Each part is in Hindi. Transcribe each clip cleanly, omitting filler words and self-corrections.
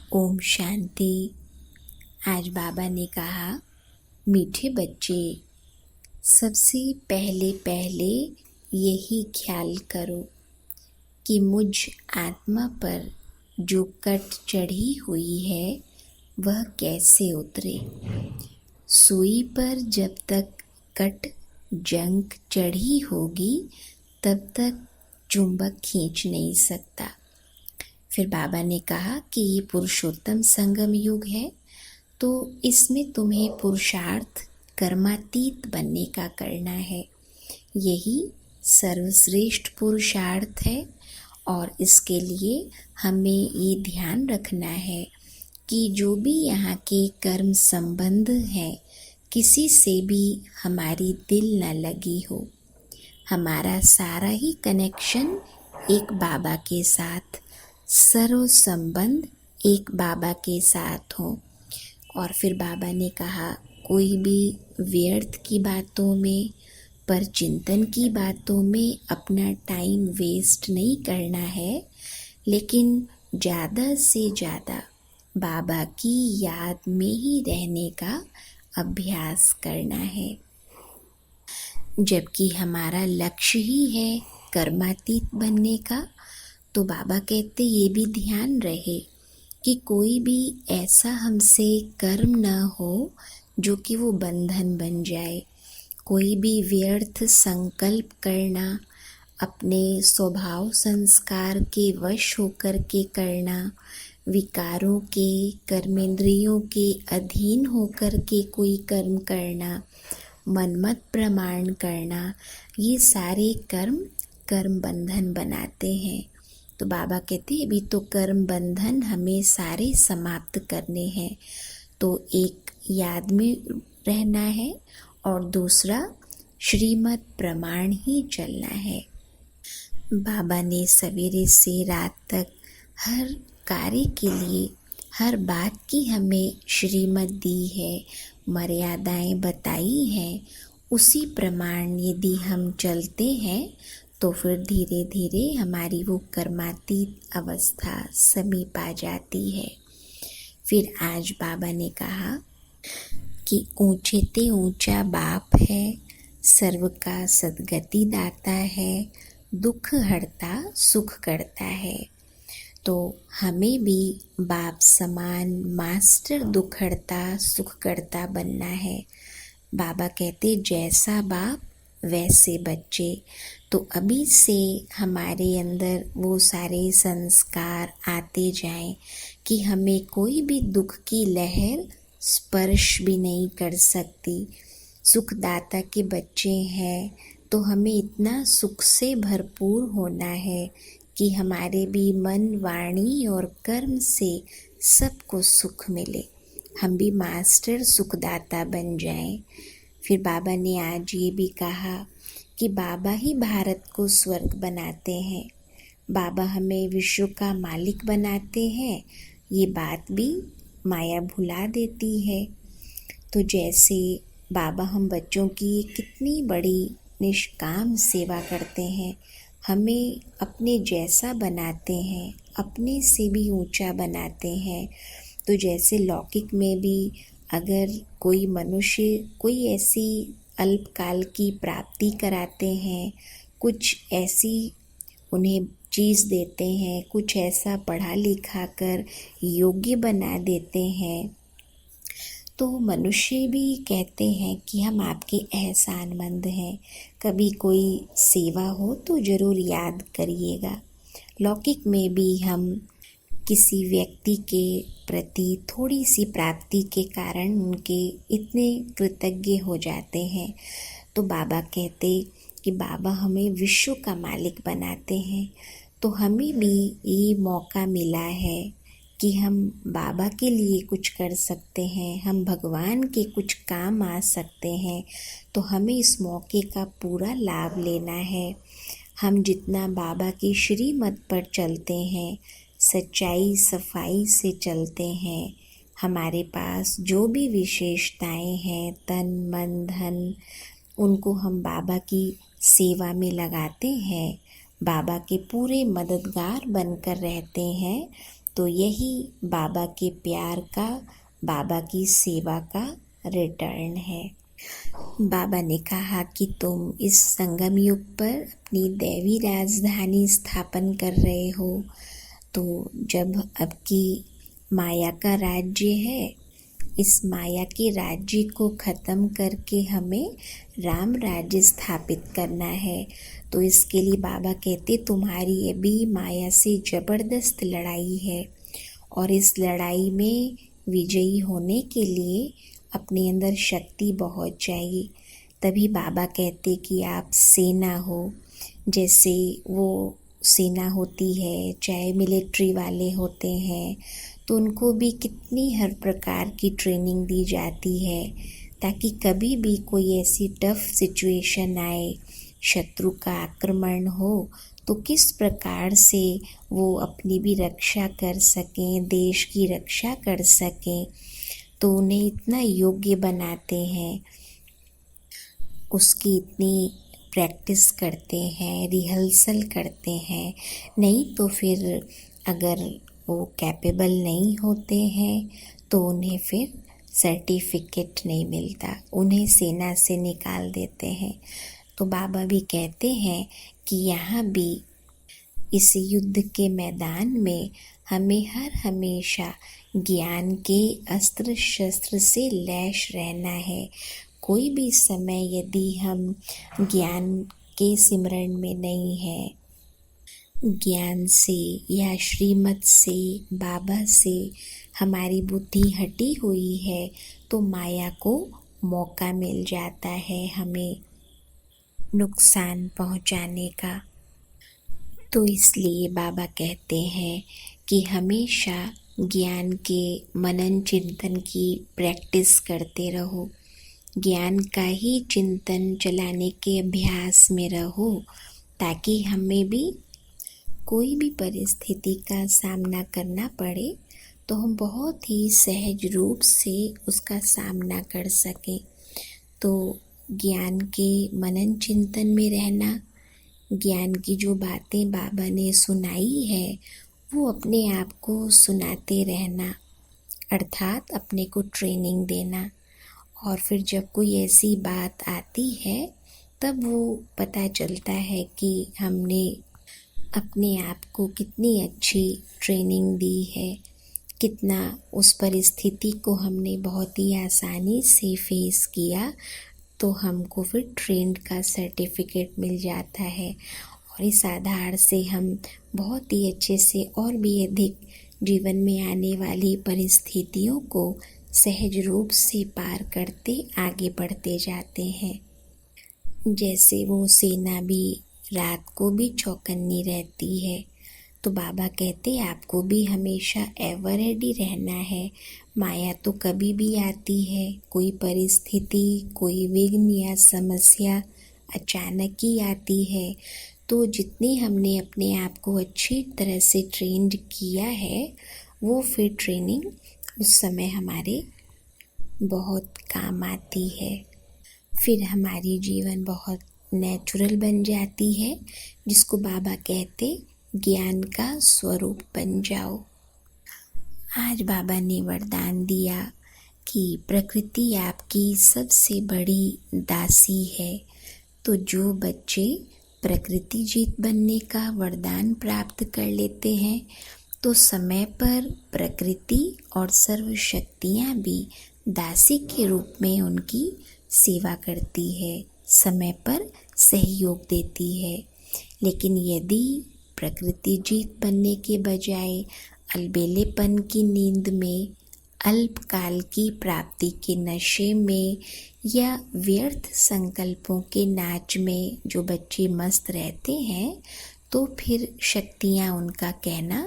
ओम शांति। आज बाबा ने कहा, मीठे बच्चे, सबसे पहले यही ख्याल करो कि मुझ आत्मा पर जो कट चढ़ी हुई है वह कैसे उतरे। सुई पर जब तक कट जंग चढ़ी होगी तब तक चुंबक खींच नहीं सकता। फिर बाबा ने कहा कि ये पुरुषोत्तम संगम युग है, तो इसमें तुम्हें पुरुषार्थ कर्मातीत बनने का करना है। यही सर्वश्रेष्ठ पुरुषार्थ है और इसके लिए हमें ये ध्यान रखना है कि जो भी यहाँ के कर्म संबंध हैं, किसी से भी हमारी दिल न लगी हो। हमारा सारा ही कनेक्शन एक बाबा के साथ, सर्व संबंध एक बाबा के साथ हो। और फिर बाबा ने कहा, कोई भी व्यर्थ की बातों में, पर चिंतन की बातों में अपना टाइम वेस्ट नहीं करना है, लेकिन ज़्यादा से ज़्यादा बाबा की याद में ही रहने का अभ्यास करना है। जबकि हमारा लक्ष्य ही है कर्मातीत बनने का, तो बाबा कहते ये भी ध्यान रहे कि कोई भी ऐसा हमसे कर्म न हो जो कि वो बंधन बन जाए। कोई भी व्यर्थ संकल्प करना, अपने स्वभाव संस्कार के वश होकर के करना, विकारों के, कर्मेंद्रियों के अधीन होकर के कोई कर्म करना, मनमत प्रमाण करना, ये सारे कर्म बंधन बनाते हैं। तो बाबा कहते हैं अभी तो कर्म बंधन हमें सारे समाप्त करने हैं। तो एक याद में रहना है और दूसरा श्रीमत प्रमाण ही चलना है। बाबा ने सवेरे से रात तक हर कार्य के लिए हर बात की हमें श्रीमत दी है, मर्यादाएं बताई हैं। उसी प्रमाण यदि हम चलते हैं तो फिर धीरे धीरे हमारी वो कर्मातीत अवस्था समीप आ जाती है। फिर आज बाबा ने कहा कि ऊंचे ते ऊंचा बाप है, सर्व का सद्गति दाता है, दुख हरता सुख करता है। तो हमें भी बाप समान मास्टर दुख हरता सुख करता बनना है। बाबा कहते जैसा बाप वैसे बच्चे। तो अभी से हमारे अंदर वो सारे संस्कार आते जाएं कि हमें कोई भी दुख की लहर स्पर्श भी नहीं कर सकती। सुखदाता के बच्चे हैं तो हमें इतना सुख से भरपूर होना है कि हमारे भी मन, वाणी और कर्म से सबको सुख मिले। हम भी मास्टर सुखदाता बन जाएं। फिर बाबा ने आज ये भी कहा कि बाबा ही भारत को स्वर्ग बनाते हैं, बाबा हमें विश्व का मालिक बनाते हैं। ये बात भी माया भुला देती है। तो जैसे बाबा हम बच्चों की कितनी बड़ी निष्काम सेवा करते हैं, हमें अपने जैसा बनाते हैं, अपने से भी ऊंचा बनाते हैं। तो जैसे लौकिक में भी अगर कोई मनुष्य कोई ऐसी अल्पकाल की प्राप्ति कराते हैं, कुछ ऐसी उन्हें चीज़ देते हैं, कुछ ऐसा पढ़ा लिखा कर योग्य बना देते हैं, तो मनुष्य भी कहते हैं कि हम आपके एहसानमंद हैं, कभी कोई सेवा हो तो ज़रूर याद करिएगा। लौकिक में भी हम किसी व्यक्ति के प्रति थोड़ी सी प्राप्ति के कारण उनके इतने कृतज्ञ हो जाते हैं। तो बाबा कहते कि बाबा हमें विश्व का मालिक बनाते हैं। तो हमें भी ये मौका मिला है कि हम बाबा के लिए कुछ कर सकते हैं, हम भगवान के कुछ काम आ सकते हैं। तो हमें इस मौके का पूरा लाभ लेना है। हम जितना बाबा की श्रीमत पर चलते हैं, सच्चाई सफाई से चलते हैं, हमारे पास जो भी विशेषताएं हैं, तन मन धन, उनको हम बाबा की सेवा में लगाते हैं, बाबा के पूरे मददगार बनकर रहते हैं, तो यही बाबा के प्यार का, बाबा की सेवा का रिटर्न है। बाबा ने कहा कि तुम इस संगम युग पर अपनी दैवी राजधानी स्थापन कर रहे हो। तो जब अब की माया का राज्य है, इस माया के राज्य को ख़त्म करके हमें राम राज्य स्थापित करना है। तो इसके लिए बाबा कहते तुम्हारी अभी माया से ज़बरदस्त लड़ाई है, और इस लड़ाई में विजयी होने के लिए अपने अंदर शक्ति बहुत चाहिए। तभी बाबा कहते कि आप सेना हो, जैसे वो सेना होती है, चाहे मिलिट्री वाले होते हैं, तो उनको भी कितनी हर प्रकार की ट्रेनिंग दी जाती है, ताकि कभी भी कोई ऐसी टफ सिचुएशन आए, शत्रु का आक्रमण हो, तो किस प्रकार से वो अपनी भी रक्षा कर सकें, देश की रक्षा कर सकें। तो उन्हें इतना योग्य बनाते हैं, उसकी इतनी प्रैक्टिस करते हैं, रिहर्सल करते हैं। नहीं तो फिर अगर वो कैपेबल नहीं होते हैं तो उन्हें फिर सर्टिफिकेट नहीं मिलता, उन्हें सेना से निकाल देते हैं। तो बाबा भी कहते हैं कि यहाँ भी इस युद्ध के मैदान में हमें हर हमेशा ज्ञान के अस्त्र शस्त्र से लैस रहना है। कोई भी समय यदि हम ज्ञान के सिमरण में नहीं है, ज्ञान से या श्रीमत से, बाबा से हमारी बुद्धि हटी हुई है, तो माया को मौका मिल जाता है हमें नुकसान पहुंचाने का। तो इसलिए बाबा कहते हैं कि हमेशा ज्ञान के मनन चिंतन की प्रैक्टिस करते रहो, ज्ञान का ही चिंतन चलाने के अभ्यास में रहो, ताकि हमें भी कोई भी परिस्थिति का सामना करना पड़े तो हम बहुत ही सहज रूप से उसका सामना कर सकें। तो ज्ञान के मनन चिंतन में रहना, ज्ञान की जो बातें बाबा ने सुनाई है वो अपने आप को सुनाते रहना, अर्थात अपने को ट्रेनिंग देना। और फिर जब कोई ऐसी बात आती है तब वो पता चलता है कि हमने अपने आप को कितनी अच्छी ट्रेनिंग दी है, कितना उस परिस्थिति को हमने बहुत ही आसानी से फेस किया, तो हमको फिर ट्रेंड का सर्टिफिकेट मिल जाता है। और इस आधार से हम बहुत ही अच्छे से और भी अधिक जीवन में आने वाली परिस्थितियों को सहज रूप से पार करते आगे बढ़ते जाते हैं। जैसे वो सेना भी रात को भी चौकन्नी रहती है, तो बाबा कहते आपको भी हमेशा एवर रेडी रहना है। माया तो कभी भी आती है, कोई परिस्थिति, कोई विघ्न या समस्या अचानक ही आती है। तो जितनी हमने अपने आप को अच्छी तरह से ट्रेंड किया है, वो फिर ट्रेनिंग उस समय हमारे बहुत काम आती है। फिर हमारी जीवन बहुत नेचुरल बन जाती है, जिसको बाबा कहते ज्ञान का स्वरूप बन जाओ। आज बाबा ने वरदान दिया कि प्रकृति आपकी सबसे बड़ी दासी है। तो जो बच्चे प्रकृति जीत बनने का वरदान प्राप्त कर लेते हैं, तो समय पर प्रकृति और सर्व शक्तियाँ भी दासी के रूप में उनकी सेवा करती है, समय पर सहयोग देती है। लेकिन यदि प्रकृति जीत बनने के बजाय अलबेलेपन की नींद में, अल्पकाल की प्राप्ति के नशे में या व्यर्थ संकल्पों के नाच में जो बच्चे मस्त रहते हैं, तो फिर शक्तियाँ उनका कहना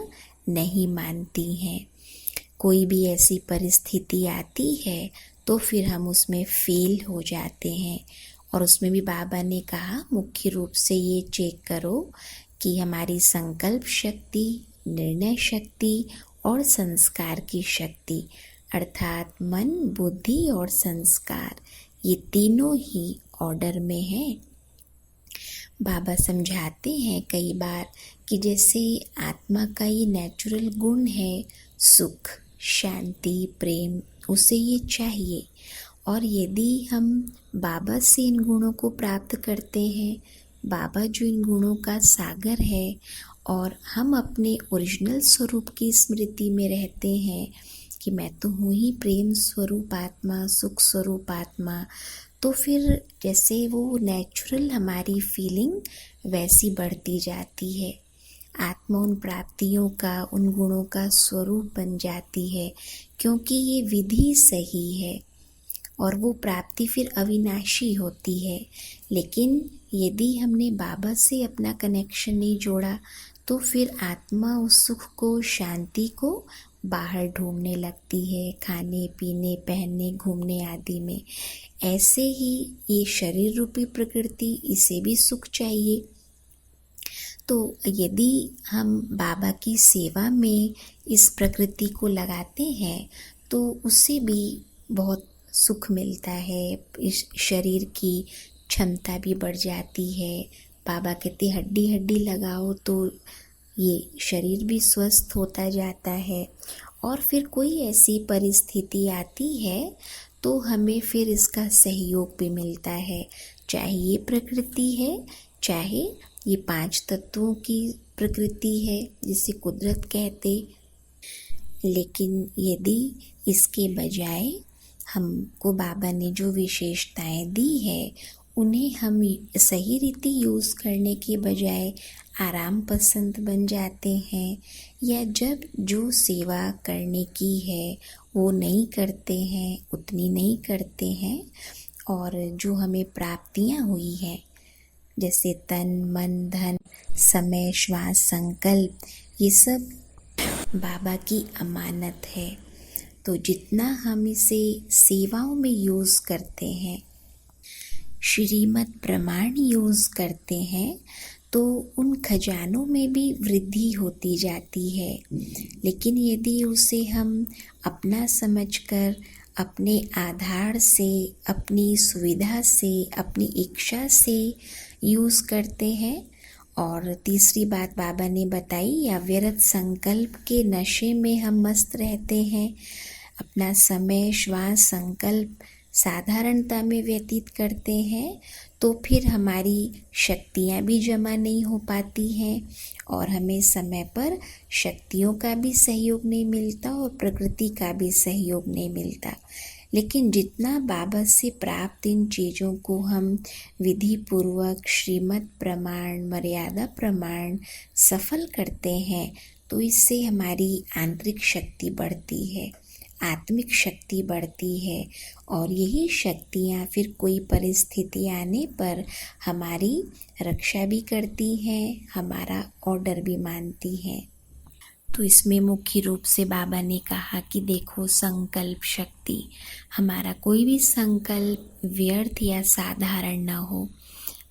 नहीं मानती हैं। कोई भी ऐसी परिस्थिति आती है तो फिर हम उसमें फेल हो जाते हैं। और उसमें भी बाबा ने कहा मुख्य रूप से ये चेक करो कि हमारी संकल्प शक्ति, निर्णय शक्ति और संस्कार की शक्ति, अर्थात मन, बुद्धि और संस्कार, ये तीनों ही ऑर्डर में हैं। बाबा समझाते हैं कई बार कि जैसे आत्मा का ये नेचुरल गुण है सुख, शांति, प्रेम, उसे ये चाहिए। और यदि हम बाबा से इन गुणों को प्राप्त करते हैं, बाबा जो इन गुणों का सागर है, और हम अपने ओरिजिनल स्वरूप की स्मृति में रहते हैं कि मैं तो हूँ ही प्रेम स्वरूप आत्मा, सुख स्वरूप आत्मा, तो फिर जैसे वो नेचुरल हमारी फीलिंग वैसी बढ़ती जाती है। आत्मा उन प्राप्तियों का, उन गुणों का स्वरूप बन जाती है, क्योंकि ये विधि सही है और वो प्राप्ति फिर अविनाशी होती है। लेकिन यदि हमने बाबा से अपना कनेक्शन नहीं जोड़ा तो फिर आत्मा उस सुख को, शांति को बाहर ढूंढने लगती है, खाने पीने, पहनने, घूमने आदि में। ऐसे ही ये शरीर रूपी प्रकृति, इसे भी सुख चाहिए। तो यदि हम बाबा की सेवा में इस प्रकृति को लगाते हैं तो उससे भी बहुत सुख मिलता है। इस शरीर की क्षमता भी बढ़ जाती है। बाबा कहते हड्डी हड्डी लगाओ तो ये शरीर भी स्वस्थ होता जाता है। और फिर कोई ऐसी परिस्थिति आती है तो हमें फिर इसका सहयोग भी मिलता है, चाहे ये प्रकृति है, चाहे ये 5 तत्वों की प्रकृति है जिसे कुदरत कहते। लेकिन यदि इसके बजाय हमको बाबा ने जो विशेषताएं दी है उन्हें हम सही रीति यूज़ करने के बजाय आराम पसंद बन जाते हैं, या जब जो सेवा करने की है वो नहीं करते हैं, उतनी नहीं करते हैं, और जो हमें प्राप्तियां हुई हैं जैसे तन, मन, धन, समय, श्वास, संकल्प, ये सब बाबा की अमानत है। तो जितना हम इसे सेवाओं में यूज़ करते हैं, श्रीमत प्रमाण यूज़ करते हैं, तो उन खजानों में भी वृद्धि होती जाती है। लेकिन यदि उसे हम अपना समझकर, अपने आधार से, अपनी सुविधा से, अपनी इच्छा से यूज़ करते हैं। और तीसरी बात बाबा ने बताई, अव्यर्थ संकल्प के नशे में हम मस्त रहते हैं, अपना समय, श्वास, संकल्प साधारणता में व्यतीत करते हैं, तो फिर हमारी शक्तियाँ भी जमा नहीं हो पाती हैं और हमें समय पर शक्तियों का भी सहयोग नहीं मिलता और प्रकृति का भी सहयोग नहीं मिलता। लेकिन जितना बाबा से प्राप्त इन चीज़ों को हम विधि पूर्वक श्रीमत प्रमाण, मर्यादा प्रमाण सफल करते हैं, तो इससे हमारी आंतरिक शक्ति बढ़ती है, आत्मिक शक्ति बढ़ती है, और यही शक्तियाँ फिर कोई परिस्थिति आने पर हमारी रक्षा भी करती हैं, हमारा ऑर्डर भी मानती हैं। तो इसमें मुख्य रूप से बाबा ने कहा कि देखो, संकल्प शक्ति, हमारा कोई भी संकल्प व्यर्थ या साधारण न हो।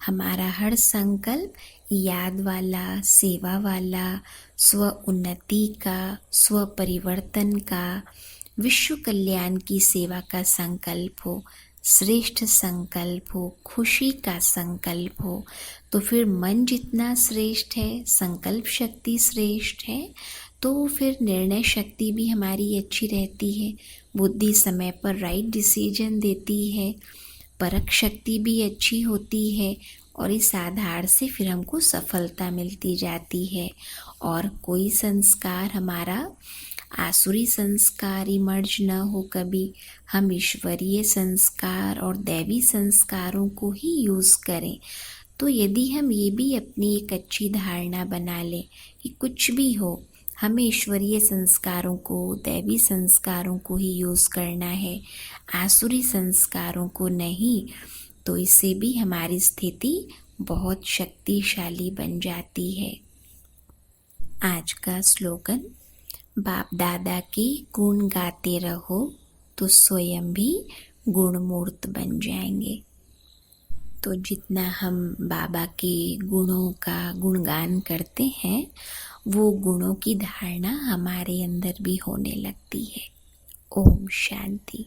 हमारा हर संकल्प याद वाला, सेवा वाला, स्व उन्नति का, स्व परिवर्तन का, विश्व कल्याण की सेवा का संकल्प हो, श्रेष्ठ संकल्प हो, खुशी का संकल्प हो। तो फिर मन जितना श्रेष्ठ है, संकल्प शक्ति श्रेष्ठ है, तो फिर निर्णय शक्ति भी हमारी अच्छी रहती है, बुद्धि समय पर राइट डिसीजन देती है, परख शक्ति भी अच्छी होती है, और इस आधार से फिर हमको सफलता मिलती जाती है। और कोई संस्कार हमारा आसुरी संस्कार इमर्ज न हो कभी, हम ईश्वरीय संस्कार और दैवी संस्कारों को ही यूज़ करें। तो यदि हम ये भी अपनी एक अच्छी धारणा बना लें कि कुछ भी हो, हमें ईश्वरीय संस्कारों को, दैवी संस्कारों को ही यूज़ करना है, आसुरी संस्कारों को नहीं, तो इससे भी हमारी स्थिति बहुत शक्तिशाली बन जाती है। आज का स्लोगन, बाप दादा के गुण गाते रहो तो स्वयं भी गुणमूर्त बन जाएंगे। तो जितना हम बाबा के गुणों का गुणगान करते हैं, वो गुणों की धारणा हमारे अंदर भी होने लगती है। ओम शांति।